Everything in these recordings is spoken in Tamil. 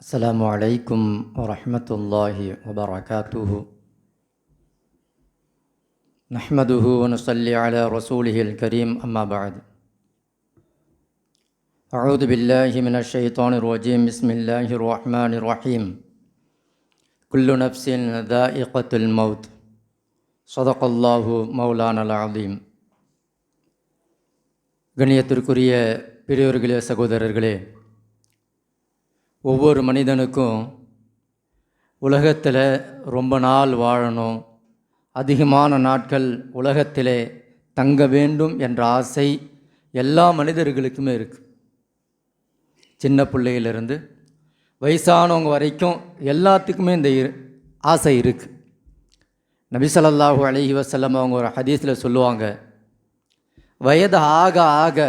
السلام عليكم ورحمة الله وبركاته نحمده ونصلي على رسوله الكريم أما بعد أعوذ بالله من الشيطان الرجيم بسم الله الرحمن الرحيم كل نفس ذائقة الموت صدق الله مولانا العظيم கண்ணியத்திற்குரிய பெரியோர்களே சகோதரர்களே, ஒவ்வொரு மனிதனுக்கும் உலகத்தில் ரொம்ப நாள் வாழணும், அதிகமான நாட்கள் உலகத்திலே தங்க வேண்டும் என்ற ஆசை எல்லா மனிதர்களுக்குமே இருக்குது. சின்ன பிள்ளையிலிருந்து வயசானவங்க வரைக்கும் எல்லாத்துக்குமே இந்த ஆசை இருக்குது. நபி ஸல்லல்லாஹு அலைஹி வஸல்லம் அவங்க ஒரு ஹதீஸில் சொல்லுவாங்க, வயது ஆக ஆக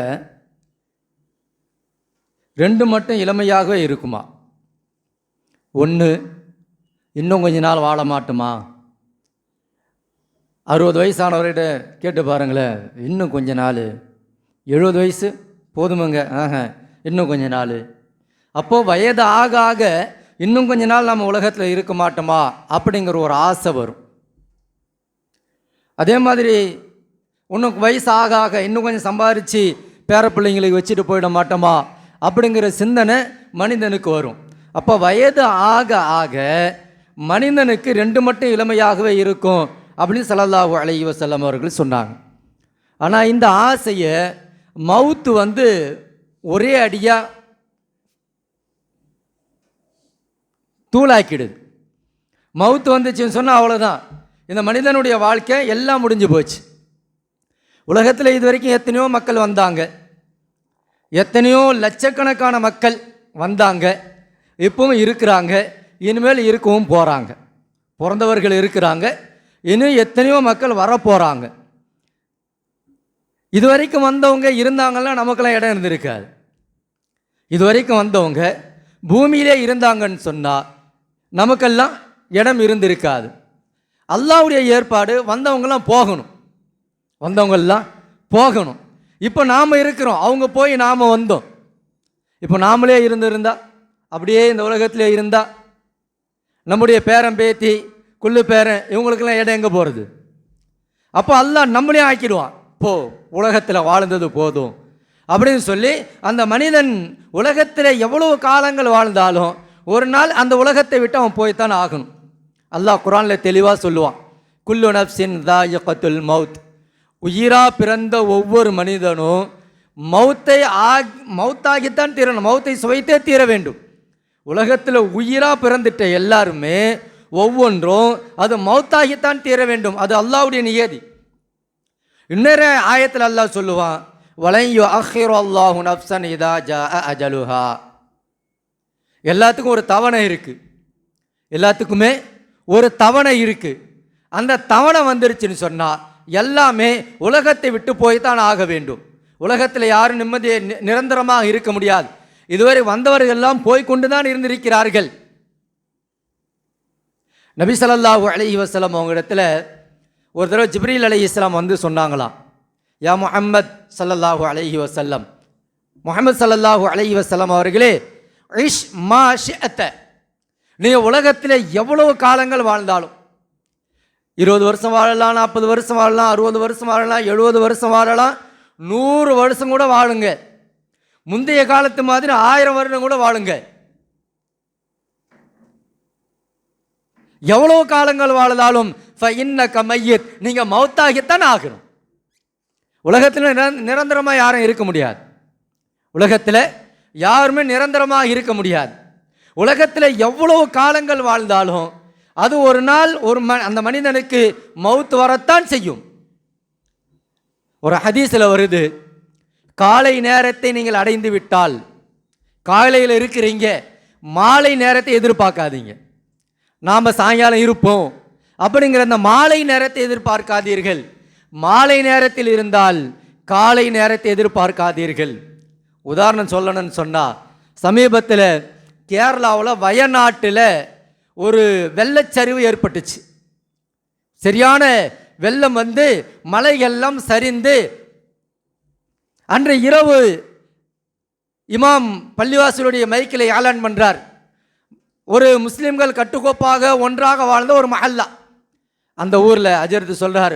ரெண்டு மட்டும் இளமையாகவே இருக்குமா. ஒன்று, இன்னும் கொஞ்ச நாள் வாழ மாட்டோமா. 60 வயசானவர்கிட்ட கேட்டு பாருங்களேன், இன்னும் கொஞ்ச நாள். 70 வயசு போதுமுங்க, இன்னும் கொஞ்ச நாள். அப்போது வயது ஆக ஆக இன்னும் கொஞ்ச நாள் நம்ம உலகத்தில் இருக்க மாட்டோமா அப்படிங்கிற ஒரு ஆசை வரும். அதே மாதிரி இன்னும் வயசு ஆக ஆக இன்னும் கொஞ்சம் சம்பாரித்து பேரப்பிள்ளைங்களுக்கு வச்சுட்டு போயிட மாட்டோமா அப்படிங்கிற சிந்தனை மனிதனுக்கு வரும். அப்போ வயது ஆக ஆக மனிதனுக்கு ரெண்டு மட்டும் இளமையாகவே இருக்கும் அப்படின்னு ஸல்லல்லாஹு அலைஹி வஸல்லம் அவர்கள் சொன்னாங்க. ஆனால் இந்த ஆசையை மவுத்து ஒரே அடியாக தூளாக்கிடுது. மவுத்து வந்துச்சுன்னு சொன்னால் அவ்வளோதான், இந்த மனிதனுடைய வாழ்க்கை எல்லாம் முடிஞ்சு போச்சு. உலகத்தில் இது வரைக்கும் எத்தனையோ மக்கள் வந்தாங்க, எத்தனையோ லட்சக்கணக்கான மக்கள் வந்தாங்க, இப்பவும் இருக்கிறாங்க, இனிமேல் இருக்கவும் போகிறாங்க. பிறந்தவர்கள் இருக்கிறாங்க, இன்னும் எத்தனையோ மக்கள் வரப்போகிறாங்க. இது வரைக்கும் வந்தவங்க இருந்தாங்கலாம் நமக்கெல்லாம் இடம் இருந்திருக்காது. இது வரைக்கும் வந்தவங்க பூமியிலே இருந்தாங்கன்னு சொன்னால் நமக்கெல்லாம் இடம் இருந்திருக்காது. அல்லாஹ்வுடைய ஏற்பாடு, வந்தவங்கெல்லாம் போகணும், வந்தவங்கெல்லாம் போகணும். இப்போ நாம் இருக்கிறோம், அவங்க போய் நாம் வந்தோம். இப்போ நாமளே இருந்திருந்தா, அப்படியே இந்த உலகத்திலே இருந்தால் நம்முடைய பேரன் பேத்தி குள்ளு பேரன் இவங்களுக்கெல்லாம் இடம் எங்கே போகிறது? அப்போ அல்லாஹ் நம்மளே ஆக்கிடுவான், போ உலகத்தில் வாழ்ந்தது போதும் அப்படின்னு சொல்லி. அந்த மனிதன் உலகத்தில் எவ்வளவு காலங்கள் வாழ்ந்தாலும் ஒரு நாள் அந்த உலகத்தை விட்டு அவன் போய்த்தான் ஆகணும். அல்லாஹ் குர்ஆனில் தெளிவாக சொல்லுவான், குல்லு நஃப்ஸின் ذائقத்துல் மௌத், உயிராக பிறந்த ஒவ்வொரு மனிதனும் மௌத்தாகித்தான் தீரணும், மௌத்தை சுவைத்தே தீர வேண்டும். உலகத்தில் உயிராக பிறந்துட்ட எல்லாருமே ஒவ்வொன்றும் அது மௌத்தாகித்தான் தீர வேண்டும், அது அல்லாஹ்வுடைய நியதி. இன்னொரு ஆயத்தில் அல்லாஹ் சொல்லுவான், வலன் யுஅக்கிரு அல்லாஹு நஃப்ஸன் இதா ஜாஅ அஜலுஹா. எல்லாத்துக்கும் ஒரு தவணை இருக்குது, எல்லாத்துக்குமே ஒரு தவணை இருக்குது. அந்த தவணை வந்துருச்சுன்னு சொன்னால் எல்லாமே உலகத்தை விட்டு போய்த்தான் ஆக வேண்டும். உலகத்தில் யாரும் நிம்மதியை நிரந்தரமாக இருக்க முடியாது. இதுவரை வந்தவர்கள் எல்லாம் போய்கொண்டு தான் இருந்திருக்கிறார்கள். நபி ஸல்லல்லாஹு அலைஹி வஸல்லம் அவங்க இடத்துல ஒரு தடவை ஜிப்ரீல் அலைஹிஸ்ஸலாம் சொன்னாங்களாம், யா முஹம்மத் ஸல்லல்லாஹு அலைஹி வஸல்லம், முஹம்மது ஸல்லல்லாஹு அலைஹி வஸல்லம் அவர்களே, இஷ் மா ஷிஅத, நீங்கள் உலகத்தில் எவ்வளவு காலங்கள் வாழ்ந்தாலும் 20 வருஷம் வாழலாம், 40 வருஷம் வாழலாம், 60 வருஷம் வாழலாம், 70 வருஷம் வாழலாம், 100 வருஷம் கூட வாழுங்க. முந்தைய காலத்து மாதிரி 1000 வருடம் கூட வாழுங்க. எவ்வளவு காலங்கள் வாழ்ந்தாலும் ஃபஇன்னக மய்யித், நீங்கள் மௌத்தாகித்தான் ஆகணும். உலகத்தில் நிரந்தரமாக யாரும் இருக்க முடியாது. உலகத்தில் யாருமே நிரந்தரமாக இருக்க முடியாது. உலகத்தில் எவ்வளவு காலங்கள் வாழ்ந்தாலும் அது ஒரு நாள் அந்த மனிதனுக்கு மவுத் வரத்தான் செய்யும். ஒரு ஹதீஸில் வருது, காலை நேரத்தை நீங்கள் அடைந்து விட்டால், காலையில் இருக்கிறீங்க, மாலை நேரத்தை எதிர்பார்க்காதீங்க. நாம் சாயங்காலம் இருப்போம் அப்படிங்கிற அந்த மாலை நேரத்தை எதிர்பார்க்காதீர்கள். மாலை நேரத்தில் இருந்தால் காலை நேரத்தை எதிர்பார்க்காதீர்கள். உதாரணம் சொல்லணும்னு சொன்னால், சமீபத்தில் கேரளாவில் வயநாட்டில் ஒரு வெள்ளச்சரிவு ஏற்பட்டுச்சு. சரியான வெள்ளம் மலையெல்லாம் சரிந்து அன்று இரவு இமாம் பள்ளிவாசலுடைய மைக்கில் ஏலான் பண்ணுறார், ஒரு முஸ்லீம்கள் கட்டுக்கோப்பாக ஒன்றாக வாழ்ந்த ஒரு மஹல்லா. அந்த ஊரில் அஜர்த்து சொல்கிறார்,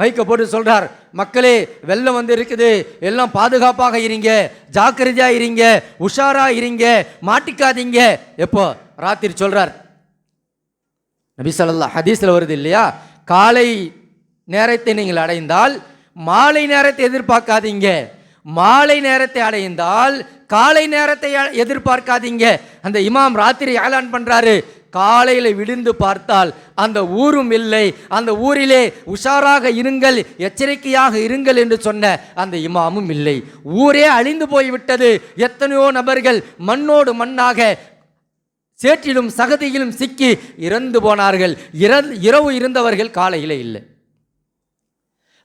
மைக்கை போட்டு சொல்கிறார், மக்களே வெள்ளம் வந்து இருக்குது, எல்லாம் பாதுகாப்பாக இருங்க, ஜாக்கிரதையாக இருங்க, உஷாராக இருங்க, மாட்டிக்காதீங்க. எப்போ ராத்திரி சொல்கிறார். நபி ஸல்லல்லாஹு ஹதீஸில் வருது இல்லையா, காலை நேரத்தை நீங்கள் அடைந்தால் மாலை நேரத்தை எதிர்பார்க்காதீங்க, மாலை நேரத்தை அடைந்தால் காலை நேரத்தை எதிர்பார்க்காதீங்க. அந்த இமாம் ராத்திரி ஏலான் பண்றாரு, காலையில் விழுந்து பார்த்தால் அந்த ஊரும் இல்லை, அந்த ஊரிலே உஷாராக இருங்கள், எச்சரிக்கையாக இருங்கள் என்று சொன்ன அந்த இமாமும் இல்லை. ஊரே அழிந்து போய்விட்டது. எத்தனையோ நபர்கள் மண்ணோடு மண்ணாக சேற்றிலும் சகதியிலும் சிக்கி இறந்து போனார்கள். இரவு இருந்தவர்கள் காலையில் இல்லை.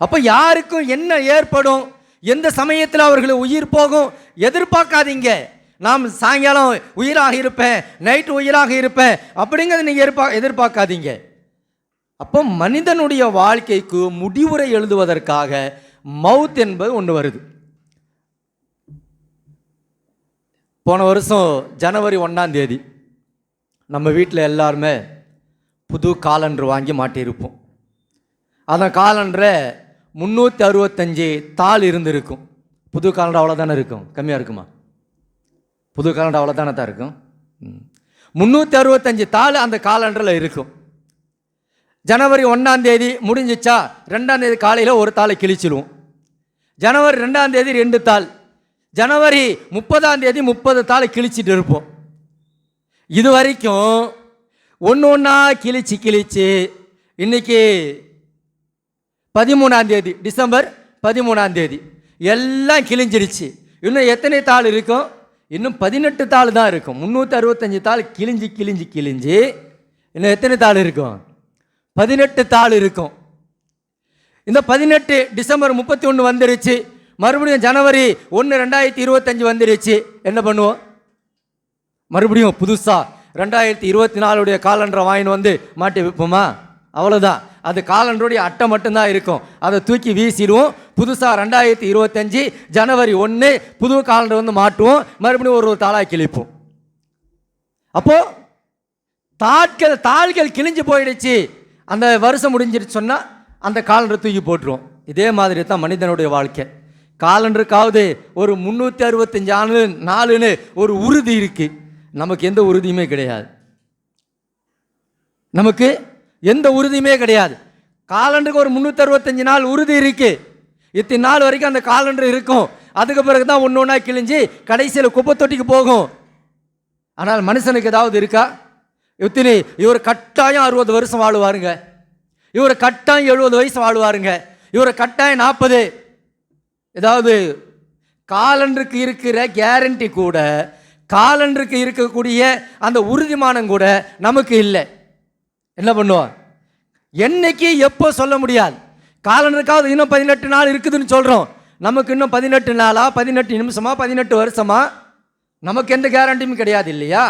அப்ப யாருக்கும் என்ன ஏற்படும், எந்த சமயத்தில் அவர்கள் உயிர் போகும் எதிர்பார்க்காதீங்க. நாம் சாயங்காலம் உயிராக இருப்பேன், நைட்டு உயிராக இருப்பேன் அப்படிங்கிறத நீங்கள் எதிர்பார்க்காதீங்க. அப்போ மனிதனுடைய வாழ்க்கைக்கு முடிவுரை எழுதுவதற்காக மவுத் என்பது ஒன்று வருது. போன வருஷம் ஜனவரி 1ஆம் தேதி நம்ம வீட்டில் எல்லாருமே புது காலண்டர் வாங்கி மாட்டியிருப்போம். அந்த காலண்டரை 365 தாள் இருந்திருக்கும். புது காலண்டர் அவ்வளோதானே இருக்கும், கம்மியாக இருக்குமா? புது காலண்டர் அவ்வளோதானே தான் இருக்கும். 365 தாள் அந்த காலண்டரில் இருக்கும். ஜனவரி 1ஆம் தேதி முடிஞ்சிச்சா, 2ஆம் தேதி காலையில் ஒரு தாளை கிழிச்சிடுவோம். ஜனவரி 2ஆம் தேதி 2 தாள், ஜனவரி 30ஆம் தேதி 30 தாளை கிழிச்சிட்டு இருப்போம். இது வரைக்கும் ஒன்று ஒன்றா கிழிச்சு இன்னைக்கு 13ஆம் தேதி, டிசம்பர் 13ஆம் தேதி எல்லாம் கிழிஞ்சிருச்சு. இன்னும் எத்தனை தாள் இருக்கும்? இன்னும் 18 தாள் தான் இருக்கும். 365 தாள் கிழிஞ்சு இன்னும் எத்தனை தாள் இருக்கும்? 18 தாள் இருக்கும். இந்த 18 டிசம்பர் 31 வந்துருச்சு, மறுபடியும் ஜனவரி 1 2025 வந்துருச்சு. என்ன பண்ணுவோம்? மறுபடியும் புதுசா 2024 காலண்டரை வாங்கின்னு வந்து மாட்டி வைப்போமா? அவ்வளோதான். அது காலண்டருடைய அட்டை மட்டும்தான் இருக்கும். அதை தூக்கி வீசிடுவோம். புதுசாக 2025 ஜனவரி 1 புது காலண்டர் வந்து மாட்டுவோம். மறுபடியும் ஒரு தாளாக கிழிப்போம். அப்போ தாள்கள் கிழிஞ்சு போயிடுச்சு, அந்த வருஷம் முடிஞ்சிருச்சு சொன்னால் அந்த காலண்டரை தூக்கி போட்டுருவோம். இதே மாதிரி தான் மனிதனுடைய வாழ்க்கை. காலண்டருக்காவது ஒரு 365 நாளுன்னு ஒரு உறுதி இருக்கு. நமக்கு எந்த உறுதியுமே கிடையாது. நமக்கு எந்த உறுதியுமே கிடையாது. காலண்டருக்கு ஒரு 365 நாள் உறுதி இருக்கு. இத்தனை நாள் வரைக்கும் அந்த காலண்டர் இருக்கும். அதுக்கு பிறகு தான் ஒன்று ஒன்றா கிழிஞ்சு கடைசியில் குப்பை தொட்டிக்கு போகும். ஆனால் மனுஷனுக்கு ஏதாவது இருக்கா? இத்தனை இவர் கட்டாயம் 60 வருஷம் வாழுவாருங்க, இவர் கட்டாயம் 70 வயசு வாழுவாருங்க, இவர் கட்டாயம் 40. ஏதாவது காலண்டருக்கு இருக்கிற கேரண்டி கூட, காலண்டருக்கு இருக்கக்கூடிய அந்த உறுதிமானம் கூட நமக்கு இல்லை. என்ன பண்ணுவோம்? என்னைக்கு எப்போ சொல்ல முடியாது. காலண்டருக்காவது இன்னும் 18 நாள் இருக்குதுன்னு சொல்கிறோம். நமக்கு இன்னும் 18 நாளா, 18 நிமிஷமா, 18 வருஷமா, நமக்கு எந்த கேரண்டியும் கிடையாது இல்லையா?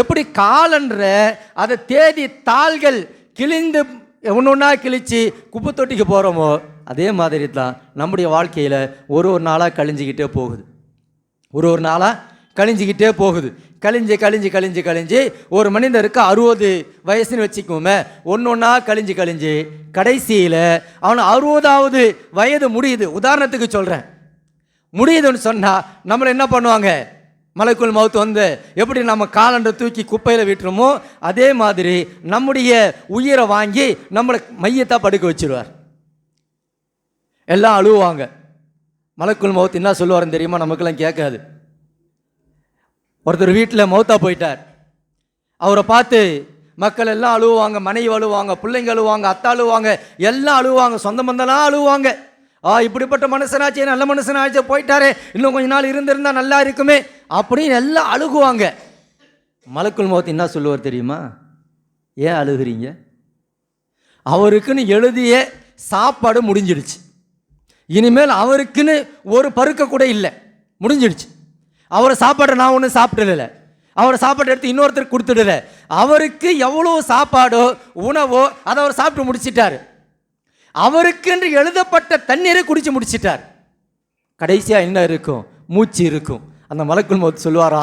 எப்படி காலண்டரை அதை தேதி தாள்கள் கிழிந்து ஒன்று ஒன்றா கிழிச்சு குப்பை தொட்டிக்கு போகிறோமோ, அதே மாதிரி தான் நம்முடைய வாழ்க்கையில் ஒரு நாளாக கழிஞ்சிக்கிட்டே போகுது. ஒரு நாளாக கழிஞ்சிக்கிட்டே போகுது. கழிஞ்சு ஒரு மனிதருக்கு 60 வயசுன்னு வச்சுக்கோமே, ஒன்று ஒன்றா கழிஞ்சு கடைசியில் அவன் 60வது வயது முடியுது. உதாரணத்துக்கு சொல்கிறேன், முடியுதுன்னு சொன்னால் நம்மளை என்ன பண்ணுவாங்க? மலக்குல் மவுத் வந்து எப்படி நம்ம காலண்டரை தூக்கி குப்பையில் விட்டுருமோ அதே மாதிரி நம்முடைய உயிரை வாங்கி நம்மளை மையத்தை படுக்க வச்சிருவார். எல்லாம் அழுவாங்க. மலக்குல் மவுத் என்ன சொல்லுவாருன்னு தெரியுமா? நமக்கெல்லாம் கேட்காது. ஒருத்தர் வீட்டில் மௌத்தா போயிட்டார். அவரை பார்த்து மக்கள் எல்லாம் அழுவாங்க, மனைவி அழுவாங்க, பிள்ளைங்க அழுவாங்க, அத்தா அழுவாங்க, எல்லாம் அழுவாங்க, சொந்த பந்தெல்லாம் அழுவாங்க. இப்படிப்பட்ட மனுஷனாச்சே, நல்ல மனுஷனாச்சே, போயிட்டாரே, இன்னும் கொஞ்ச நாள் இருந்திருந்தா நல்லா இருக்குமே அப்படின்னு எல்லாம் அழுகுவாங்க. மலக்குல் மௌத் என்ன சொல்லுவார் தெரியுமா? ஏன் அழுகுறீங்க? அவருக்குன்னு எழுதிய சாப்பாடு முடிஞ்சிடுச்சு. இனிமேல் அவருக்குன்னு ஒரு பருக்க கூட இல்லை, முடிஞ்சிடுச்சு. அவரை சாப்பாடை நான் ஒன்றும் சாப்பிடல, அவரை சாப்பாடு எடுத்து இன்னொருத்தருக்கு கொடுத்துடல. அவருக்கு எவ்வளோ சாப்பாடோ உணவோ அதை அவர் சாப்பிட்டு முடிச்சிட்டார். அவருக்கென்று எழுதப்பட்ட தண்ணீரை குடிச்சு முடிச்சிட்டார். கடைசியாக என்ன இருக்கும்? மூச்சு இருக்கும். அந்த மலக்குல் மௌத் சொல்லுவாரா,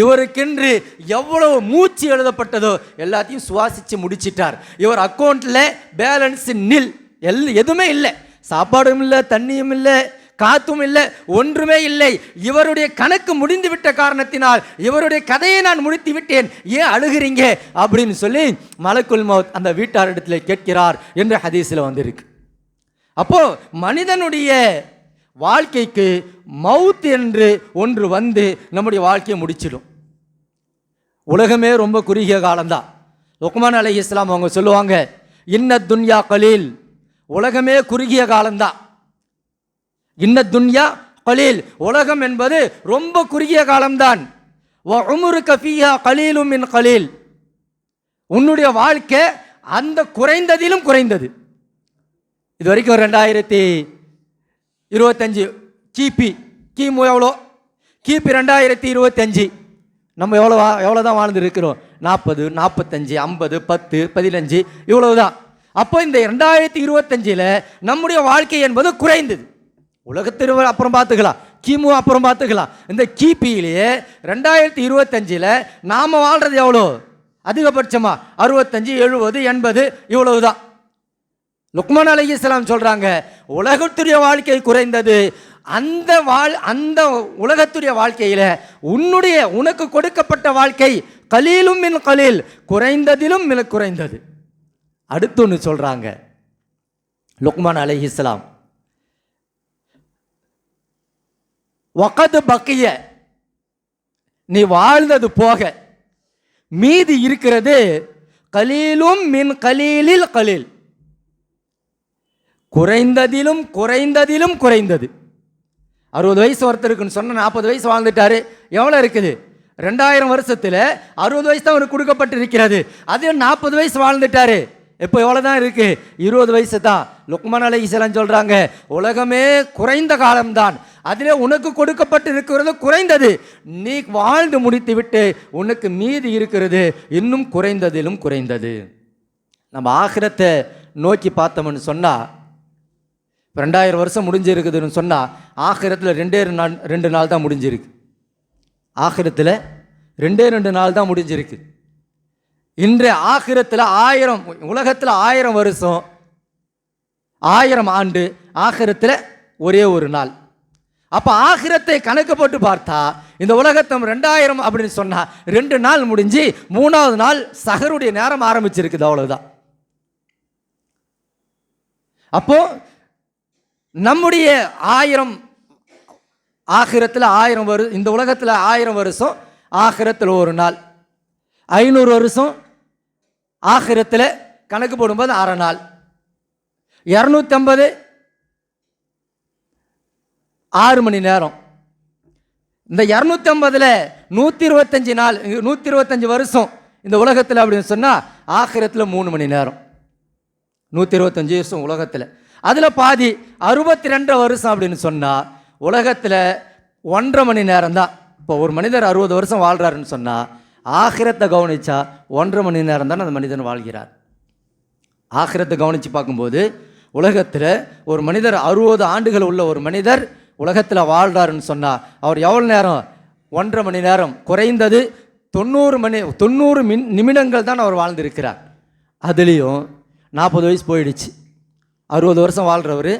இவருக்கென்று எவ்வளவு மூச்சு எழுதப்பட்டதோ எல்லாத்தையும் சுவாசித்து முடிச்சிட்டார். இவர் அக்கௌண்ட்டில் பேலன்ஸ் நில், எதுவுமே இல்லை, சாப்பாடும் இல்லை, தண்ணியும் இல்லை, காத்தும் இல்லை, ஒன்றுமே இல்லை. இவருடைய கணக்கு முடிந்து விட்ட காரணத்தினால் இவருடைய கதையை நான் முடித்து விட்டேன், ஏன் அழுகிறீங்க அப்படின்னு சொல்லி மலக்குல் மௌத் அந்த வீட்டாரிடத்தில் கேட்கிறார் என்று ஹதீஸில் வந்திருக்கு. அப்போ மனிதனுடைய வாழ்க்கைக்கு மவுத் என்று ஒன்று வந்து நம்முடைய வாழ்க்கையை முடிச்சிடும். உலகமே ரொம்ப குறுகிய காலம்தான். லுக்மான் அலைஹிஸ்ஸலாம் அவங்க சொல்லுவாங்க, இன்ன துன்யா கலீல், உலகமே குறுகிய காலம்தான். இன்ன துன்யா கலீல், உலகம் என்பது ரொம்ப குறுகிய காலம்தான். வ உம்ருக ஃபீஹா கலீலும் மின் கலீல், உன்னுடைய வாழ்க்கை அந்த குறைந்ததிலும் குறைந்தது. இது வரைக்கும் 2025 கிமு எவ்வளோ, கிபி 2025 நம்ம எவ்வளோ தான் வாழ்ந்துருக்கிறோம், 40, 45, 50, 10, 15 இவ்வளவு தான். அப்போ இந்த 2025 நம்முடைய வாழ்க்கை என்பது குறைந்தது. உலகத்திற்கு அப்புறம் பார்த்துக்கலாம், கிமு அப்புறம் பார்த்துக்கலாம். இந்த கிபியிலேயே 2025 நாம் வாழ்கிறது எவ்வளோ, அதிகபட்சமாக 65, 70, 80 இவ்வளவு தான். லுக்மான் அலைஹிஸ்ஸலாம் சொல்கிறாங்க, உலகத்துடைய வாழ்க்கை குறைந்தது, அந்த உலகத்துடைய வாழ்க்கையில் உனக்கு கொடுக்கப்பட்ட வாழ்க்கை கலீலும் மின் கலீல், குறைந்ததிலும் மிக குறைந்தது. அடுத்து ஒன்று சொல்கிறாங்க லுக்மான் அலைஹிஸ்ஸலாம், வகது பக்கிய, நீ வாழ்ந்தது போக மீதி இருக்கிறது கலீலும் மின் கலீலில் கலீல், குறைந்ததிலும் குறைந்ததிலும் குறைந்தது. 60 வயசு ஒருத்தருக்குன்னு சொன்ன 40 வயசு வாழ்ந்துட்டாரு, எவ்வளோ இருக்குது, 2000 வருஷத்தில் 60 வயசு தான் அவருக்கு கொடுக்கப்பட்டிருக்கிறது. அதே 40 வயசு வாழ்ந்துட்டாரு, இப்போ எவ்வளோ தான் இருக்கு, 20 வயசு தான். லுக்மான் அலைஹிஸ்ஸலாம் சொல்கிறாங்க, உலகமே குறைந்த காலம்தான், அதிலே உனக்கு கொடுக்கப்பட்டு இருக்கிறது குறைந்தது, நீ வாழ்ந்து முடித்து விட்டு உனக்கு மீதி இருக்கிறது இன்னும் குறைந்ததிலும் குறைந்தது. நம்ம ஆகிரத்தை நோக்கி பார்த்தோம்னு சொன்னால், 2000 வருஷம் முடிஞ்சிருக்குதுன்னு சொன்னால் ஆகிரத்தில் 2 நாள் தான் முடிஞ்சிருக்கு. ஆகிரத்தில் 2 நாள் தான் முடிஞ்சிருக்கு. இன்றைய ஆகிரத்தில் 1000, உலகத்தில் 1000 வருஷம், 1000 ஆண்டு, ஆகிரத்தில் ஒரே ஒரு நாள். அப்போ ஆகிரத்தை கணக்கு போட்டு பார்த்தா இந்த உலகத்தம் 2000 அப்படின்னு சொன்னால் 2 நாள் முடிஞ்சு 3வது நாள் சஹருடைய நேரம் ஆரம்பிச்சிருக்குது, அவ்வளவுதான். அப்போ நம்முடைய 1000 ஆகிரத்தில் 1000 வருஷம், இந்த உலகத்தில் 1000 வருஷம், ஆகிரத்தில் ஒரு நாள். 500 வருஷம் ஆகிரத்தில் கணக்கு போடும்போது 6 நாள். 250 6 மணி நேரம். இந்த 250ல் 125 நாள், 125 வருஷம் இந்த உலகத்தில் அப்படின்னு சொன்னால் ஆகிரத்தில் 3 மணி நேரம். 125 வருஷம் உலகத்தில், அதில் பாதி 62 வருஷம் அப்படின்னு சொன்னால் உலகத்தில் 1.5 மணி நேரம் தான். இப்போ ஒரு மனிதர் 60 வருஷம் வாழ்கிறாருன்னு சொன்னால் ஆகிரத்தை கவனித்தா 1.5 மணி நேரம் தான் அந்த மனிதன் வாழ்கிறார். ஆகிரத்தை கவனித்து பார்க்கும்போது உலகத்தில் ஒரு மனிதர் 60 ஆண்டுகள் உள்ள ஒரு மனிதர் உலகத்தில் வாழ்கிறாருன்னு சொன்னால் அவர் எவ்வளோ நேரம், 1.5 மணி நேரம், குறைந்தது 90 நிமிடங்கள் தான் அவர் வாழ்ந்திருக்கிறார். அதுலேயும் 40 வயசு போயிடுச்சு. 60 வருஷம் வாழ்கிறவர்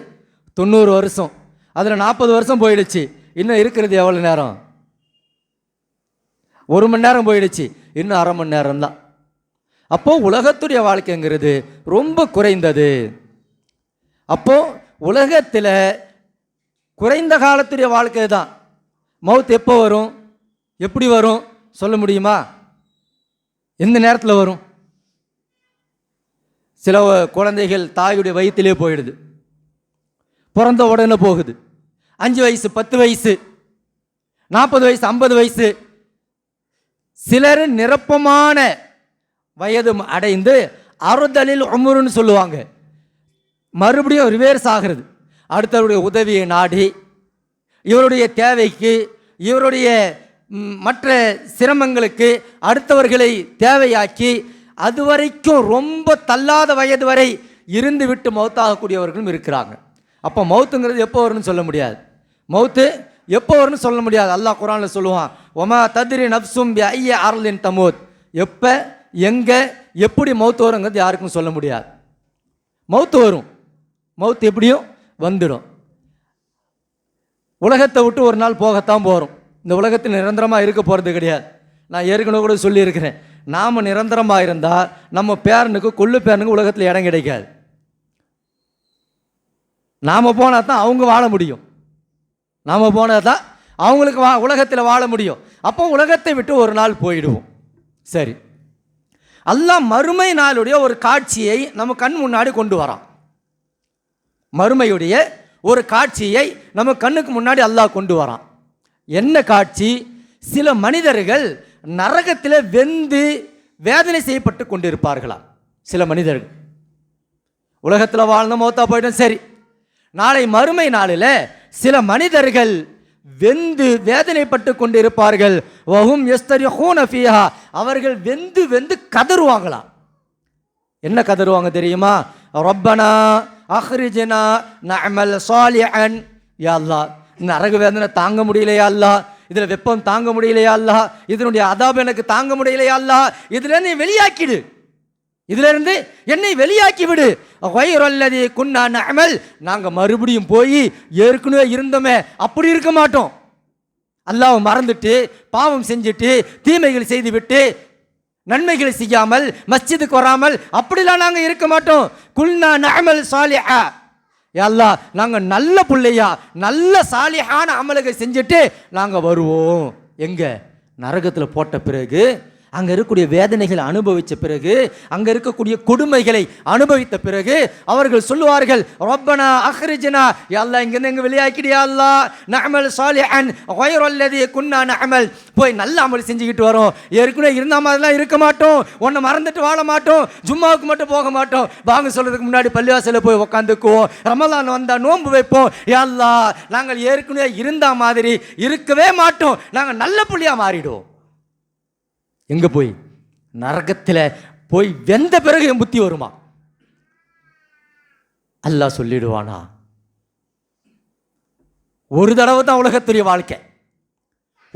90 வருஷம், அதில் 40 வருஷம் போயிடுச்சு, இன்னும் இருக்கிறது எவ்வளோ நேரம், 1 மணி நேரம் போயிடுச்சு, இன்னும் 1/2 மணி நேரம் தான். அப்போது உலகத்துடைய வாழ்க்கைங்கிறது ரொம்ப குறைந்தது. அப்போது உலகத்தில் குறைந்த காலத்துடைய வாழ்க்கை தான். மவுத் எப்போ வரும், எப்படி வரும் சொல்ல முடியுமா? எந்த நேரத்தில் வரும்? சில குழந்தைகள் தாயுடைய வயிற்றிலே போயிடுது, பிறந்த உடனே போகுது. 5 வயசு, 10 வயசு, 40 வயசு, 50 வயசு. சிலர் நிரப்பமான வயது அடைந்து அறுதலில் உம்ருன்னு சொல்லுவாங்க, மறுபடியும் ரிவேர்ஸ் ஆகிறது. அடுத்தவருடைய உதவியை நாடி இவருடைய தேவைக்கு, இவருடைய மற்ற சிரமங்களுக்கு அடுத்தவர்களை தேவையாக்கி அது வரைக்கும் ரொம்ப தள்ளாத வயது வரை இருந்து விட்டு மௌத்தாகக்கூடியவர்களும் இருக்கிறாங்க. அப்போ மௌத்துங்கிறது எப்போ வரும்னு சொல்ல முடியாது. மௌத்து எப்போ வரும்னு சொல்ல முடியாது. அல்லாஹ் குர்ஆன்ல சொல்லுவான், ஒமா தத்ரி நஃப்சும் பி ஐய அர்லின் தமூத். எப்போ எங்கே எப்படி மௌத்து வருங்கிறது யாருக்கும் சொல்ல முடியாது. மௌத்து வரும், மௌத்து எப்படியும் வந்துடும். உலகத்தை விட்டு ஒரு நாள் போகத்தான் போகிறோம். இந்த உலகத்தில் நிரந்தரமாக இருக்க போகிறது கிடையாது. நான் ஏற்கனவே கூட சொல்லியிருக்கிறேன், நாம் நிரந்தரமாக இருந்தால் நம்ம பேரனுக்கு கொள்ளு பேரனுக்கு உலகத்தில் இடம் கிடைக்காது. நாம் போனால் தான் அவங்க வாழ முடியும். நாம் போனால் தான் அவங்களுக்கு உலகத்தில் வாழ முடியும். அப்போ உலகத்தை விட்டு ஒரு நாள் போயிடுவோம். சரி, அல்லாஹ் மறுமை நாளுடைய ஒரு காட்சியை நம்ம கண் முன்னாடி கொண்டு வரான். மறுமையுடைய ஒரு காட்சியை நம்ம கண்ணுக்கு முன்னாடி அல்லாஹ் கொண்டு வரான். என்ன காட்சி? சில மனிதர்கள் நரகத்தில் வெந்து வேதனை செய்யப்பட்டு கொண்டிருப்பார்களாம். சில மனிதர்கள் உலகத்தில் வாழ்ந்த மௌத்தா போயிடும். சரி, நாளை மறுமை நாளில் சில மனிதர்கள் வெந்து வேதனைப்பட்டு கொண்டிருப்பார்கள். வஹும் யஸ்தரிஹூன ஃபீஹா, அவர்கள் வெந்து வெந்து கதறுவாங்களாம். என்ன கதறுவாங்க தெரியுமா? ரப்பனா அஹ்ரிஜ்னா நஅமல் சாலிஹன். யா அல்லாஹ், நரக வேதனை தாங்க முடியலையா அல்லாஹ், இதில் வெப்பம் தாங்க முடியலையா அல்லாஹ், இதனுடைய அதாப் எனக்கு தாங்க முடியலையா அல்லாஹ், இதிலிருந்து வெளியாக்கிடு, இதிலிருந்து என்னை வெளியாக்கி விடு. கைரல்லதி குன்னா நஅமல், நாங்கள் மறுபடியும் போய் ஏற்கனவே இருந்தோமே அப்படி இருக்க மாட்டோம். அல்லாஹ் மறந்துட்டு பாவம் செஞ்சுட்டு தீமைகள் செய்து விட்டு நன்மைகளை செய்யாமல் மஸ்ஜிதுக்கு வராமல் அப்படிலாம் நாங்கள் இருக்க மாட்டோம். குல்னா நஅமல் சாலிஹா, யா அல்லாஹ் நாங்கள் நல்ல பிள்ளையா நல்ல சாலிஹான அமலுக்கு செஞ்சுட்டு நாங்கள் வருவோம். எங்க? நரகத்தில் போட்ட பிறகு, அங்கே இருக்கக்கூடிய வேதனைகளை அனுபவித்த பிறகு, அங்கே இருக்கக்கூடிய கொடுமைகளை அனுபவித்த பிறகு அவர்கள் சொல்லுவார்கள், ரப்பனா அஹ்ரிஜ்னா, யா அல்லாஹ் இங்கேருந்து எங்கே வெளியாக்கிடியா அல்லாஹ், நஅமல் சாலிஹன் கைரல்லதி குன்னா நஅமல், போய் நல்ல அமல் செஞ்சுக்கிட்டு வரோம், ஏற்கனவே இருந்த மாதிரிலாம் இருக்க மாட்டோம், உன்னை மறந்துட்டு வாழ மாட்டோம், ஜும்மாவுக்கு மட்டும் போக மாட்டோம், வாங்க சொல்றதுக்கு முன்னாடி பள்ளிவாசலில் போய் உட்காந்துக்குவோம், ரமலான் வந்தால் நோன்பு வைப்போம், யா அல்லாஹ் நாங்கள் ஏற்கனவே இருந்த மாதிரி இருக்கவே மாட்டோம், நாங்கள் நல்ல புள்ளியா மாறிடுவோம். எங்க போய்? நரகத்தில் போய் வெந்த பிறகு என் புத்தி வருமா? அல்லாஹ் சொல்லிடுவானா? ஒரு தடவை தான் உலகத்துடைய வாழ்க்கை,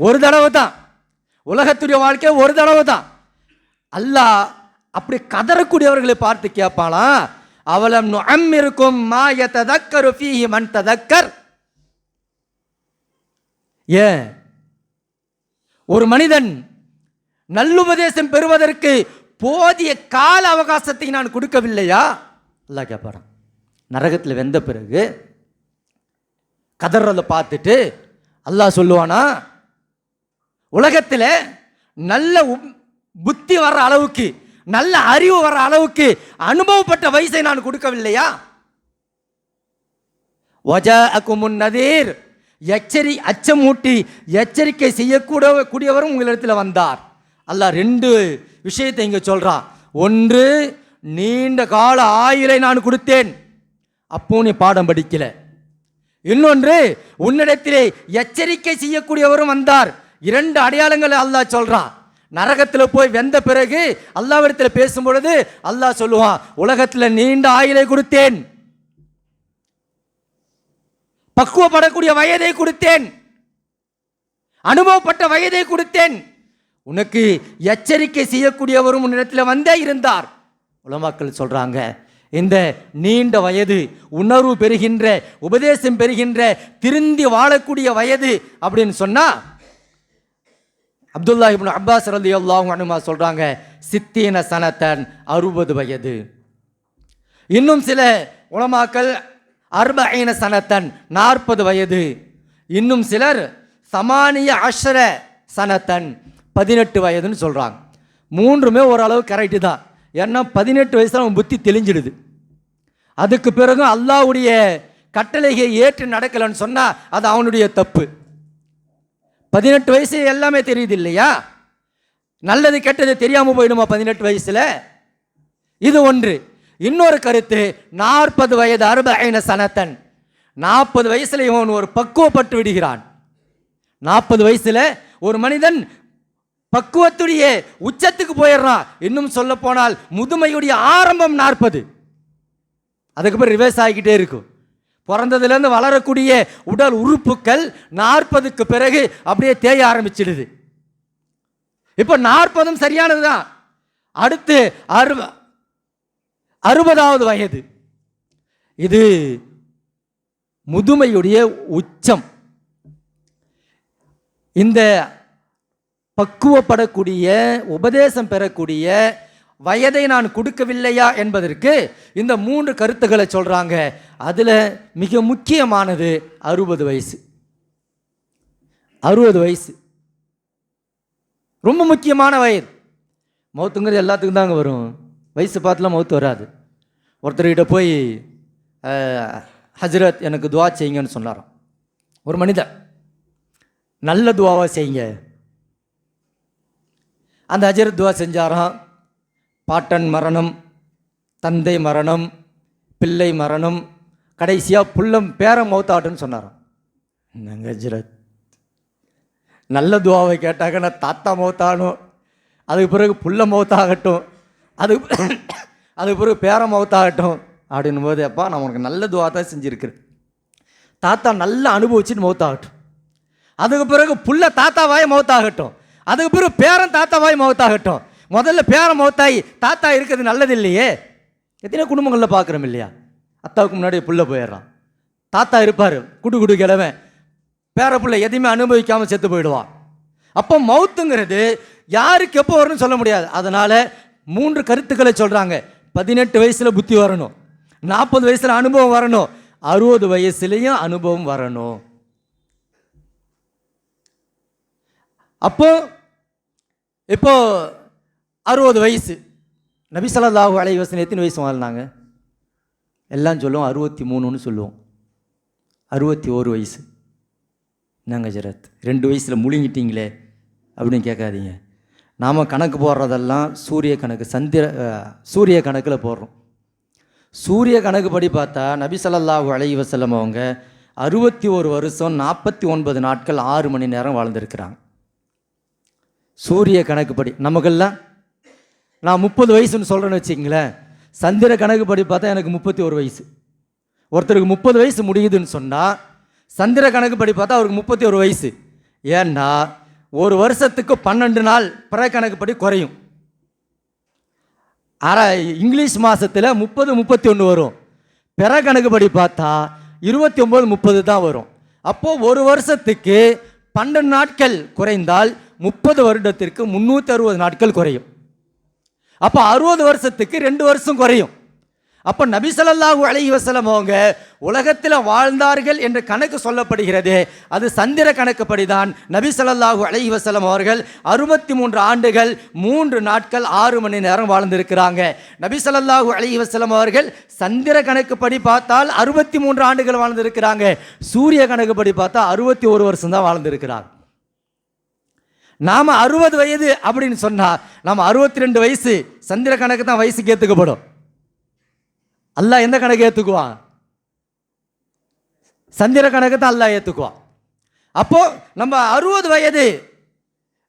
ஒரு தடவை தான் உலகத்துடைய வாழ்க்கை, ஒரு தடவை தான். அல்லாஹ் அப்படி கதறக்கூடியவர்களை பார்த்து கேட்பானா, அவலம் நுஅம்மிருக்கும் மா யததக்கரு ஃபீஹி மன் ததக்கர். ஏன் ஒரு மனிதன் நல்லுபதேசம் பெறுவதற்கு போதிய கால அவகாசத்தை நான் கொடுக்கவில்லையா? அல்லாஹ் கேட்பாரான். நரகத்தில் வெந்த பிறகு கதறதை பார்த்துட்டு அல்லாஹ் சொல்லுவானா, உலகத்தில் நல்ல புத்தி வர்ற அளவுக்கு, நல்ல அறிவு வர்ற அளவுக்கு அனுபவப்பட்ட வயசை நான் கொடுக்கவில்லையா? வஜாஅகுமுன் நதீர், அச்சமூட்டி எச்சரிக்கை செய்யக்கூடியவரும் உங்களிடத்தில் வந்தார். அல்லாஹ் ரெண்டு விஷயத்தை இங்கே சொல்கிறான். ஒன்று, நீண்ட கால ஆயுளை நான் கொடுத்தேன், அப்போ நீ பாடம் படிக்கல. இன்னொன்று, உன்னிடத்திலே எச்சரிக்கை செய்யக்கூடியவரும் வந்தார். இரண்டு அடையாளங்களை அல்லாஹ் சொல்கிறான். நரகத்தில் போய் வெந்த பிறகு அல்லாஹ்விடத்தில் பேசும் பொழுது அல்லாஹ் சொல்லுவான், உலகத்தில் நீண்ட ஆயுளை கொடுத்தேன், பக்குவப்படக்கூடிய வயதை கொடுத்தேன், அனுபவப்பட்ட வயதை கொடுத்தேன், உனக்கு எச்சரிக்கை செய்யக்கூடியவரும் உன்னிடத்தில் வந்தே இருந்தார். உலமாக்கள் சொல்றாங்க, இந்த நீண்ட வயது, உணர்வு பெறுகின்ற, உபதேசம் பெறுகின்ற, திருந்தி வாழக்கூடிய வயது அப்படின்னு சொன்னா, அப்துல்லா இப்னு அப்பாஸ் ரலியல்லாஹு அன்ஹுமா சொல்றாங்க, சித்தீன சனத்தன், 60 வயது. இன்னும் சில உலமாக்கள் 40 சனத்தன், 40 வயது. இன்னும் சிலர் 18 சனத்தன், 18 வயதுன்னு சொல்கிறாங்க. மூன்றுமே ஓரளவு கரெக்டு தான். ஏன்னா 18 வயசில் அவன் புத்தி தெளிஞ்சிடுது. அதுக்கு பிறகு அல்லாஹ்வுடைய கட்டளையை ஏற்று நடக்கலைன்னு சொன்னால் அது அவனுடைய தப்பு. 18 வயசு எல்லாமே தெரியுது இல்லையா? நல்லது கெட்டது தெரியாமல் போயிடுமா 18 வயசில்? இது ஒன்று. இன்னொரு கருத்து, 40 வயது 40 சனத்தன், 40 வயசுல இவன் ஒரு பக்குவப்பட்டு விடுகிறான். 40 வயசுல ஒரு மனிதன் பக்குவத்துடைய உச்சத்துக்கு போயிடுறான். இன்னும் சொல்ல போனால் முதுமையுடைய ஆரம்பம் 40, அதுக்கப்புறம் ரிவர்ஸ் ஆகிக்கிட்டே இருக்கும். பிறந்ததுலேருந்து வளரக்கூடிய உடல் உறுப்புகள் 40க்கு பிறகு அப்படியே தேய ஆரம்பிச்சிடுது. இப்போ 40 சரியானது தான். அடுத்து 60வது வயது, இது முதுமையுடைய உச்சம். இந்த பக்குவப்படக்கூடிய உபதேசம் பெறக்கூடிய வயதை நான் கொடுக்கவில்லையா என்பதற்கு இந்த 3 கருத்துக்களை சொல்றாங்க. அதுல மிக முக்கியமானது 60 வயசு. 60 வயசு ரொம்ப முக்கியமான வயது. மௌத்துங்கிறது எல்லாத்துக்கும் தாங்க வரும், வயசு பார்த்துலாம் மௌத்து வராது. ஒருத்தர்கிட்ட போய் ஹஜ்ரத் எனக்கு துவா செய்யுங்கன்னு சொன்னாராம். ஒரு மனிதர், நல்ல துவாவாக செய்யுங்க. அந்த ஹஜ்ரத் துவா செஞ்சாராம். பாட்டன் மரணம், தந்தை மரணம், பிள்ளை மரணம், கடைசியாக புள்ளம் பேரம் மௌத்தாட்டுன்னு சொன்னாராம். என்னங்க ஹஜ்ரத், நல்ல துவாவை கேட்டாக்க நான் தாத்தா மௌத்தாகணும், அதுக்கு பிறகு புள்ள மௌத்தாகட்டும், அதுக்கு பிறகு பேரம் மௌத்தாகட்டும் அப்படின்னும் போது, அப்பா நான் உனக்கு நல்ல துவா தான் செஞ்சுருக்கிறேன், தாத்தா நல்லா அனுபவிச்சுட்டு மௌத்தாகட்டும், அதுக்கு பிறகு புள்ள தாத்தாவாய் மௌத்தாகட்டும், அதுக்கு பிறகு பேரன் தாத்தாவாய் மௌத்தாகட்டும். முதல்ல பேரன் மௌத்தாயி தாத்தா இருக்கிறது நல்லது இல்லையே. எத்தனை குடும்பங்களில் பார்க்குறோம் இல்லையா, அத்தாவுக்கு முன்னாடி புள்ள போயிடுறான், தாத்தா இருப்பார் குடு கிழவன், பேர பிள்ளை எதையுமே அனுபவிக்காமல் செத்து போயிடுவான். அப்போ மௌத்துங்கிறது யாருக்கு எப்போ வரும்னு சொல்ல முடியாது. அதனால் 3 கருத்துக்களை சொல்கிறாங்க. 18 வயசில் புத்தி வரணும், 40 வயசில் அனுபவம் வரணும், 60 வயசுலேயும் அனுபவம் வரணும். அப்போ இப்போ 60 வயசு, நபி ஸல்லல்லாஹு அலைஹி வஸல்லம் எத்தனை வயசு வாழ்ந்தாங்க? எல்லாம் சொல்லுவோம் 63ன்னு சொல்லுவோம். 61 வயசு. என்னங்க ஜரத் 2 வயசில் முழுங்கிட்டீங்களே அப்படின்னு கேட்காதீங்க. நாம் கணக்கு போடுறதெல்லாம் சூரிய கணக்கு, சூரிய கணக்கில் போடுறோம். சூரிய கணக்கு படி பார்த்தா நபி ஸல்லல்லாஹு அலைஹி வஸல்லம் அவங்க 61 வருஷம் 49 நாட்கள் 6 மணி நேரம் வாழ்ந்திருக்கிறாங்க. சூரிய கணக்குப்படி நமக்கெல்லாம் நான் 30 வயசுன்னு சொல்கிறேன்னு வச்சுங்களேன், சந்திர கணக்குப்படி பார்த்தா எனக்கு 31 வயசு. ஒருத்தருக்கு 30 வயசு முடியுதுன்னு சொன்னால் சந்திர கணக்குப்படி பார்த்தா அவருக்கு 31 வயசு. ஏன்னா ஒரு வருஷத்துக்கு 12 நாள் பிற கணக்குப்படி குறையும். இங்கிலீஷ் மாதத்தில் 30, 31 வரும். பிற கணக்குப்படி பார்த்தா 29, 30 தான் வரும். அப்போது ஒரு வருஷத்துக்கு 12 நாட்கள் குறைந்தால் 30 வருடத்திற்கு 360 நாட்கள் குறையும். அப்போ 60 வருஷத்துக்கு 2 வருஷம் குறையும். அப்போ நபி ஸல்லல்லாஹு அலைஹி வஸல்லம் அவங்க உலகத்தில் வாழ்ந்தார்கள் என்று கணக்கு சொல்லப்படுகிறது. அது சந்திர கணக்குப்படி தான் நபி ஸல்லல்லாஹு அலைஹி வஸல்லம் அவர்கள் 63 ஆண்டுகள் 3 நாட்கள் 6 மணி நேரம் வாழ்ந்திருக்கிறாங்க. நபி ஸல்லல்லாஹு அலைஹி வஸல்லம் அவர்கள் சந்திர கணக்குப்படி பார்த்தால் 63 ஆண்டுகள் வாழ்ந்திருக்கிறாங்க. சூரிய கணக்குப்படி பார்த்தா 61 வருஷம் தான் வாழ்ந்திருக்கிறாங்க. நாம் 60 வயது அப்படின்னு சொன்னால் நாம் 62 வயசு சந்திர கணக்கு தான் வயசுக்கு ஏற்றுக்கப்படும். அல்லாஹ் எந்த கணக்கு ஏற்றுக்குவான்? சந்திர கணக்கு தான் அல்லாஹ் ஏற்றுக்குவான். அப்போது நம்ம 60 வயது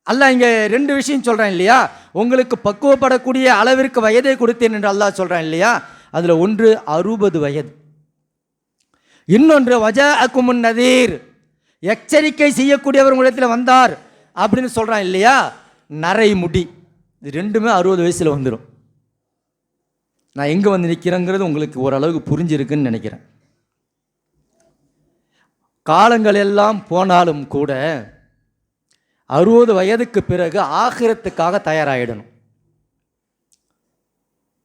அல்லாஹ் இங்கே 2 விஷயம் சொல்கிறேன் இல்லையா, உங்களுக்கு பக்குவப்படக்கூடிய அளவிற்கு வயதை கொடுத்தேன் என்று அல்லாஹ் சொல்கிறேன் இல்லையா. அதில் ஒன்று 60 வயது, இன்னொன்று வஜாஅக்குமுன் நதீர், எச்சரிக்கை செய்யக்கூடியவர் உங்களிடத்தில் வந்தார் அப்படின்னு சொல்கிறான் இல்லையா. நரை முடி, இது ரெண்டுமே 60 வயசில் வந்துடும். நான் எங்கே வந்து நிற்கிறேங்கிறது உங்களுக்கு ஓரளவுக்கு புரிஞ்சிருக்குன்னு நினைக்கிறேன். காலங்கள் எல்லாம் போனாலும் கூட 60 வயதுக்கு பிறகு ஆகிரத்துக்காக தயாராகிடணும்.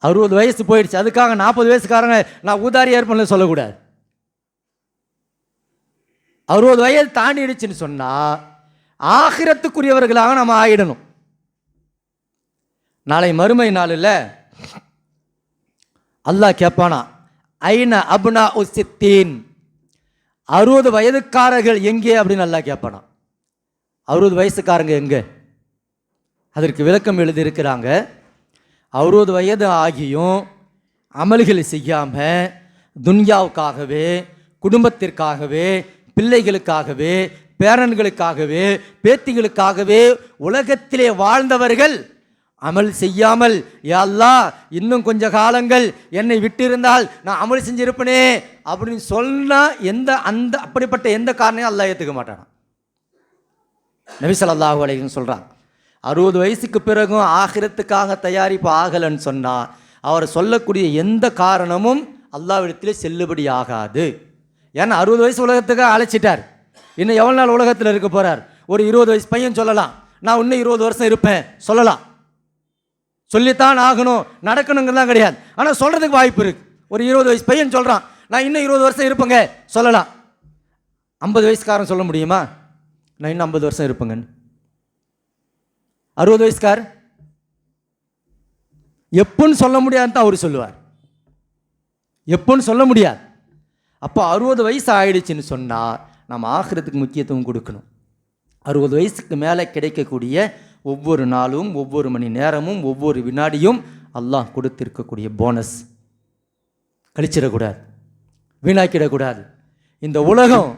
60 வயசு போயிடுச்சு, அதுக்காக 40 வயசுக்காரங்க நான் ஊதாரி ஏற்பன்னு சொல்லக்கூடாது. 60 வயது தாண்டிடுச்சுன்னு சொன்னால் ஆகிரத்துக்குரியவர்களாக நம்ம ஆகிடணும். நாளை மறுமை நாளில் அல்லாஹ் கேட்பானா, ஐன அப்னா உசித்தீன், 60 வயதுக்காரர்கள் எங்கே அப்படின்னு அல்லாஹ் கேட்பானா. 60 வயசுக்காரங்க எங்கே? அதற்கு விளக்கம் எழுதியிருக்கிறாங்க. 60 வயது ஆகியும் அமல்கள் செய்யாமல் துன்யாவுக்காகவே, குடும்பத்திற்காகவே, பிள்ளைகளுக்காகவே, பேரன்களுக்காகவே, பேத்திகளுக்காகவே உலகத்திலே வாழ்ந்தவர்கள் அமல் செய்யாமல், யா அல்லாஹ் இன்னும் கொஞ்ச காலங்கள் என்னை விட்டிருந்தால் நான் அமல் செஞ்சிருப்பனே அப்படின்னு சொன்னா அப்படிப்பட்ட எந்த காரணையும் அல்லாஹ் ஏற்றுக்க மாட்டான். நபி ஸல்லல்லாஹு அலைஹி வஸல்லம் சொல்றாங்க, 60 வயசுக்கு பிறகும் ஆகிரத்துக்காக தயாரிப்பு ஆகலைன்னு சொன்னால் அவர் சொல்லக்கூடிய எந்த காரணமும் அல்லாஹ்விடத்திலே செல்லுபடி ஆகாது. ஏன்னா 60 வயசு உலகத்துக்காக அழைச்சிட்டார். இன்னும் எவ்வளோ நாள் உலகத்தில் இருக்க போகிறார்? ஒரு 20 வயசு பையன் சொல்லலாம், நான் இன்னும் 20 வருஷம் இருப்பேன் சொல்லலாம். சொல்லித்தான் ஆகணும், நடக்கணுங்கிறதுலாம் கிடையாது. ஆனால் சொல்கிறதுக்கு வாய்ப்பு இருக்குது. ஒரு 20 வயசு பையன் சொல்கிறான், நான் இன்னும் 20 வருஷம் இருப்பேங்க சொல்லலாம். 50 வயசுக்காரன் சொல்ல முடியுமா நான் இன்னும் 50 வருஷம் இருப்பேங்கன்னு? 60 வயசுக்கார் எப்போன்னு சொல்ல முடியாதுன்னு தான் அவர் சொல்லுவார். எப்போன்னு சொல்ல முடியாது. அப்போ 60 வயசு ஆயிடுச்சுன்னு சொன்னால் நம்ம ஆகிரத்துக்கு முக்கியத்துவம் கொடுக்கணும். 60 வயசுக்கு மேலே கிடைக்கக்கூடிய ஒவ்வொரு நாளும், ஒவ்வொரு மணி நேரமும், ஒவ்வொரு வினாடியும் அல்லாஹ் கொடுத்திருக்கக்கூடிய போனஸ் கழிச்சிடக்கூடாது, வீணாக்கிடக்கூடாது. இந்த உலகம்,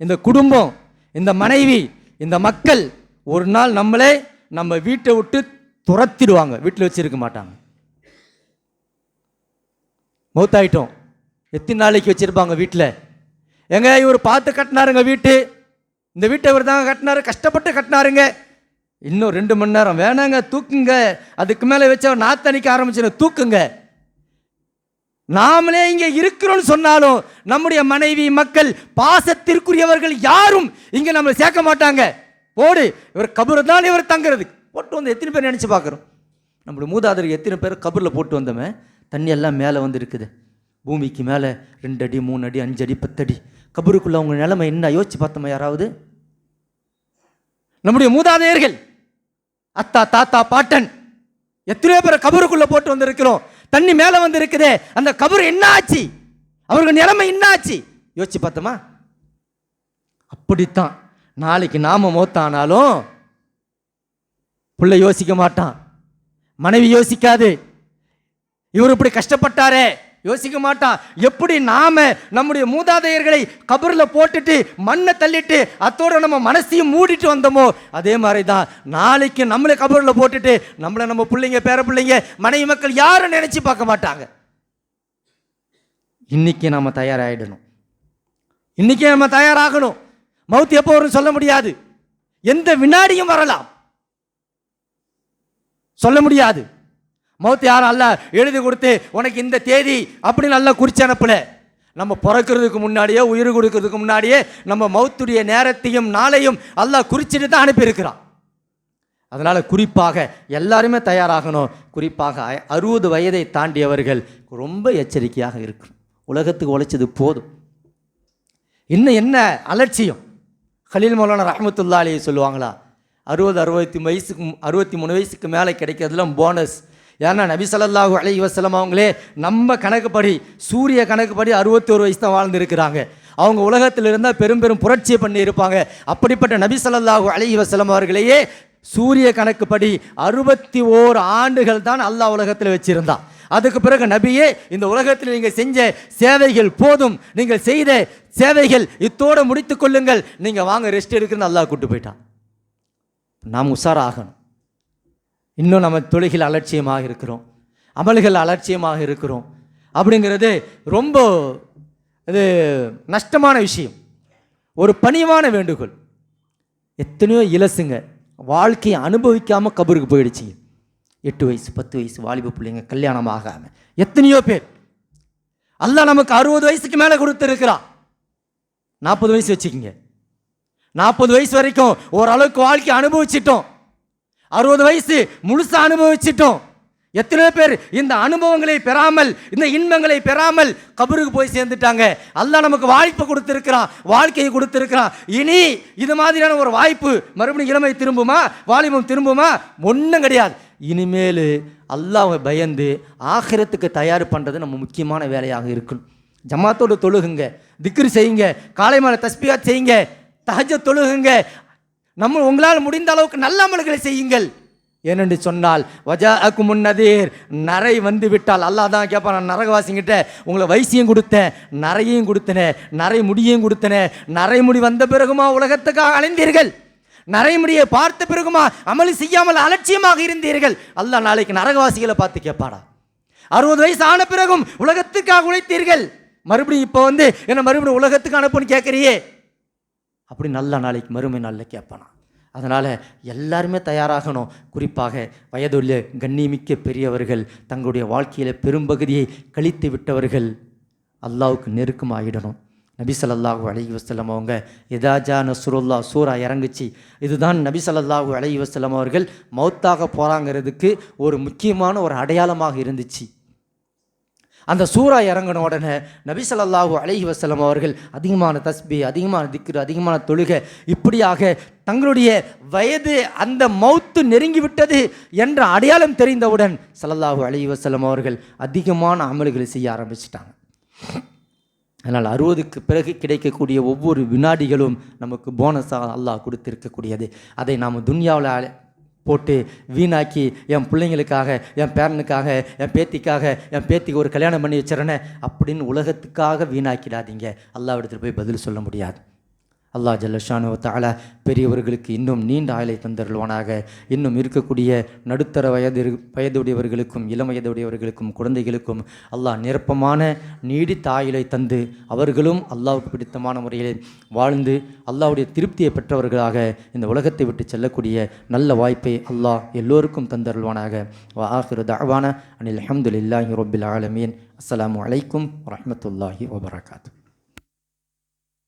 இந்த குடும்பம், இந்த மனைவி, இந்த மக்கள் ஒரு நாள் நம்மளே நம்ம வீட்டை விட்டு துரத்திடுவாங்க, வீட்டில் வச்சிருக்க மாட்டாங்க. மௌத்தாயிட்டோம், எத்தனை நாளைக்கு வச்சிருப்பாங்க வீட்டில்? எங்க இவர் பார்த்து கட்டினாருங்க வீட்டு, இந்த வீட்டை இவர் தாங்க கட்டினாரு, கஷ்டப்பட்டு கட்டினாருங்க, இன்னும் 2 மணி நேரம் வேணாங்க தூக்குங்க, அதுக்கு மேலே வச்ச நாத்தணிக்க ஆரம்பிச்சு தூக்குங்க. நாமளே இங்கே இருக்கிறோம்னு சொன்னாலும் நம்முடைய மனைவி, மக்கள், பாசத்திற்குரியவர்கள் யாரும் இங்கே நம்மளை சேர்க்க மாட்டாங்க. போடு, இவர் கபரு தான் இவர் தங்குறது. போட்டு வந்து எத்தனை பேர் நினச்சி பார்க்குறோம்? நம்முடைய மூதாதையர் எத்தனை பேர் கபரில் போட்டு வந்தோமே, தண்ணி எல்லாம் மேலே வந்து இருக்குது, பூமிக்கு மேலே 2 அடி 3 அடி 5 அடி 10 அடி. கபருக்குள்ள அவங்க நிலைமை என்ன யோசிச்சு பார்த்தோமா யாராவது? நம்முடைய மூதாதையர்கள், அத்தா, தாத்தா, பாட்டன், எத்தனையோ பேர் கபருக்குள்ள போட்டு வந்திருக்கிறோம். தண்ணி மேலே வந்து இருக்குதே, அந்த கபரு என்ன ஆச்சு? அவர்கள் நிலைமை என்ன ஆச்சு? யோசிச்சு பார்த்தோமா? அப்படித்தான் நாளைக்கு நாம மௌத்தானாலும் பிள்ளை யோசிக்க மாட்டான், மனைவி யோசிக்காது, இவர் இப்படி கஷ்டப்பட்டாரே யோசிக்க மாட்டான். எப்படி நாம நம்முடைய மூதாதையர்களை கபரில் போட்டுட்டு மண்ணை தள்ளிட்டு அத்தோட நம்ம மனசையும் மூடிட்டு வந்தோமோ, அதே மாதிரி தான் நாளைக்கு நம்மளை கபரில் போட்டுட்டு நம்மளை நம்ம பிள்ளைங்க, பேர பிள்ளைங்க, மனைவி, மக்கள் யாரும் நினைச்சு பார்க்க மாட்டாங்க. இன்னைக்கு நாம தயாராகிடணும், இன்னைக்கே நம்ம தயாராகணும். மவுத் எப்போ வரும் சொல்ல முடியாது, எந்த வினாடியும் வரலாம், சொல்ல முடியாது. மவுத் யாரும் அல்ல எழுதி கொடுத்து உனக்கு இந்த தேதி அப்படின்னு நல்லா குறிச்சு அனுப்பல. நம்ம பிறக்கிறதுக்கு முன்னாடியே, உயிர் கொடுக்கறதுக்கு முன்னாடியே நம்ம மவுத்துடைய நேரத்தையும் நாளையும் அல்லாஹ் குறிச்சிட்டு தான் அனுப்பியிருக்கிறான். அதனால் குறிப்பாக எல்லாருமே தயாராகணும். குறிப்பாக 60 வயதை தாண்டியவர்கள் ரொம்ப எச்சரிக்கையாக இருக்கணும். உலகத்துக்கு உழைச்சது போதும், இன்னும் என்ன அலட்சியம்? கலீல் மௌலானா ரஹ்மத்துல்லாஹி அலைஹி சொல்லுவாங்களா, 63 வயசுக்கு மேலே கிடைக்கிறதுலாம் போனஸ். ஏன்னா நபி ஸல்லல்லாஹு அலைஹி வஸல்லம் அவங்களே நம்ம கணக்குப்படி, சூரிய கணக்குப்படி 61 வயசு தான் வாழ்ந்துருக்கிறாங்க. அவங்க உலகத்தில் இருந்தால் பெரும் பெரும் புரட்சியை பண்ணி இருப்பாங்க. அப்படிப்பட்ட நபி ஸல்லல்லாஹு அலைஹி வஸல்லம் அவர்களையே சூரிய கணக்குப்படி 61 ஆண்டுகள் தான் அல்லாஹ் உலகத்தில் வச்சிருந்தான். அதுக்கு பிறகு நபியே, இந்த உலகத்தில் நீங்கள் செஞ்ச சேவைகள் போதும், நீங்கள் செய்த சேவைகள் இத்தோடு முடித்துக் கொள்ளுங்கள், நீங்கள் வாங்க ரெஸ்ட் எடுக்குன்னு அல்லாஹ் கூட்டு போயிட்டான். நாம் உஷாராகணும். இன்னும் நம்ம தொழுகையில் அலட்சியமாக இருக்கிறோம், அமல்கள் அலட்சியமாக இருக்கிறோம். அப்படிங்கிறது ரொம்ப இது நஷ்டமான விஷயம். ஒரு பணிவான வேண்டுகோள். எத்தனையோ இலசுங்க வாழ்க்கையை அனுபவிக்காமல் கபருக்கு போயிடுச்சு. 8 வயசு 10 வயசு வாலிப பிள்ளைங்க கல்யாணம் ஆகாமல் எத்தனையோ பேர். அல்லாஹ் நமக்கு 60 வயசுக்கு மேலே கொடுத்துருக்கிறான். 40 வயசு வச்சுக்கிங்க, 40 வயசு வரைக்கும் ஓரளவுக்கு வாழ்க்கை அனுபவிச்சிட்டோம். 60 வயசு முழுசா அனுபவிச்சிட்டோம். எத்தனை பேர் இந்த அனுபவங்களை பெறாமல், இந்த இன்பங்களை பெறாமல் கபருக்கு போய் சேர்ந்துட்டாங்க. அல்லாஹ் நமக்கு வாய்ப்பு கொடுத்திருக்கிறான், வாழ்க்கையை கொடுத்திருக்கிறான். இனி இது மாதிரியான ஒரு வாய்ப்பு மறுபடியும் இளமை திரும்புமா, வாலிபம் திரும்புமா? ஒன்றும் கிடையாது. இனிமேல் அல்லாஹ்வை பயந்து ஆகிரத்துக்கு தயார் பண்ணுறது நம்ம முக்கியமான வேலையாக இருக்கணும். ஜமாத்தோடு தொழுகுங்க, திக்ரு செய்யுங்க, காலை மாலை தஸ்பீஹாத் செய்யுங்க, தஹஜ்ஜத் தொழுகுங்க. நம்ம உங்களால் முடிந்த அளவுக்கு நல்ல அமல்களை செய்யுங்கள். ஏனென்று சொன்னால் வஜாஅக்கும் முன்னதீர், நரை வந்து விட்டால் அல்லாஹ் தான் கேட்பான், நான் நரகவாசிங்கிட்ட உங்களை வயசையும் கொடுத்தேன், நரையையும் கொடுத்தனே, நரை முடியையும் கொடுத்தனே, நரை முடி வந்த பிறகுமா உலகத்துக்காக அலைந்தீர்கள்? நரைமுடியை பார்த்த பிறகுமா அமல் செய்யாமல் அலட்சியமாக இருந்தீர்கள்? அல்லாஹ் நாளைக்கு நரகவாசிகளை பார்த்து கேட்பாடா. 60 வயசு ஆன பிறகும் உலகத்துக்காக உழைத்தீர்கள், மறுபடியும் இப்போ என்ன மறுபடியும் உலகத்துக்கு அனுப்புன்னு கேட்குறியே, அப்படி நல்லா நாளைக்கு மறுமை நாளில் கேட்பானா. அதனால் எல்லாருமே தயாராகணும். குறிப்பாக வயதுள்ள கண்ணியமிக்க பெரியவர்கள், தங்களுடைய வாழ்க்கையில் பெரும்பகுதியை கழித்து விட்டவர்கள் அல்லாஹ்வுக்கு நெருக்கமாகிடணும். நபி ஸல்லல்லாஹு அலைஹி வஸல்லம் அவங்க இதா நஸ்ருல்லா சூரா இறங்குச்சு. இதுதான் நபி ஸல்லல்லாஹு அலைஹி வஸல்லம் அவர்கள் மௌத்தாக போகிறாங்கிறதுக்கு ஒரு முக்கியமான ஒரு அடையாளமாக இருந்துச்சு. அந்த சூரா இறங்கின உடனே நபி ஸல்லல்லாஹு அலைஹி வஸல்லம் அவர்கள் அதிகமான தஸ்பீ, அதிகமான திக்ர், அதிகமான தொழுகை, இப்படியாக தங்களுடைய வயது அந்த மௌத்து நெருங்கிவிட்டது என்ற அடையாளம் தெரிந்தவுடன் ஸல்லல்லாஹு அலைஹி வஸல்லம் அவர்கள் அதிகமான அமல்களை செய்ய ஆரம்பிச்சிட்டாங்க. அதனால் 60க்கு பிறகு கிடைக்கக்கூடிய ஒவ்வொரு வினாடிகளும் நமக்கு போனஸாக அல்லாஹ் கொடுத்திருக்கக்கூடியது. அதை நாம் துன்யாவில் போட்டு வீணாக்கி என் பிள்ளைங்களுக்காக, என் பேரனுக்காக, என் பேத்திக்காக, என் பேத்திக்கு ஒரு கல்யாணம் பண்ணி வச்சிடறேன்னு அப்படின்னு உலகத்துக்காக வீணாக்கிடாதீங்க. அல்லாஹ் இடத்துல போய் பதில் சொல்ல முடியாது. அல்லாஹ் ஜல்ல ஷானு வ தஆலா பெரியவர்களுக்கு இன்னும் நீண்ட ஆயுளை தந்தருள்வானாக. இன்னும் இருக்கக்கூடிய நடுத்தர வயதுடையவர்களுக்கும் இளம் வயதுடையவர்களுக்கும் குழந்தைகளுக்கும் அல்லாஹ் நிரப்பமான நீடித்த ஆயுளை தந்து அவர்களும் அல்லாஹ்வுக்கு பிடித்தமான முறையில் வாழ்ந்து அல்லாஹ்வுடைய திருப்தியை பெற்றவர்களாக இந்த உலகத்தை விட்டு செல்லக்கூடிய நல்ல வாய்ப்பை அல்லாஹ் எல்லோருக்கும் தந்தருள்வானாக. வ ஆகிரு தஅவானா அனில் ஹம்துலில்லாஹி ரப்பில் ஆலமீன். அஸ்ஸலாமு அலைக்கும் வரஹ்மத்துல்லாஹி வபரகாத்துஹு.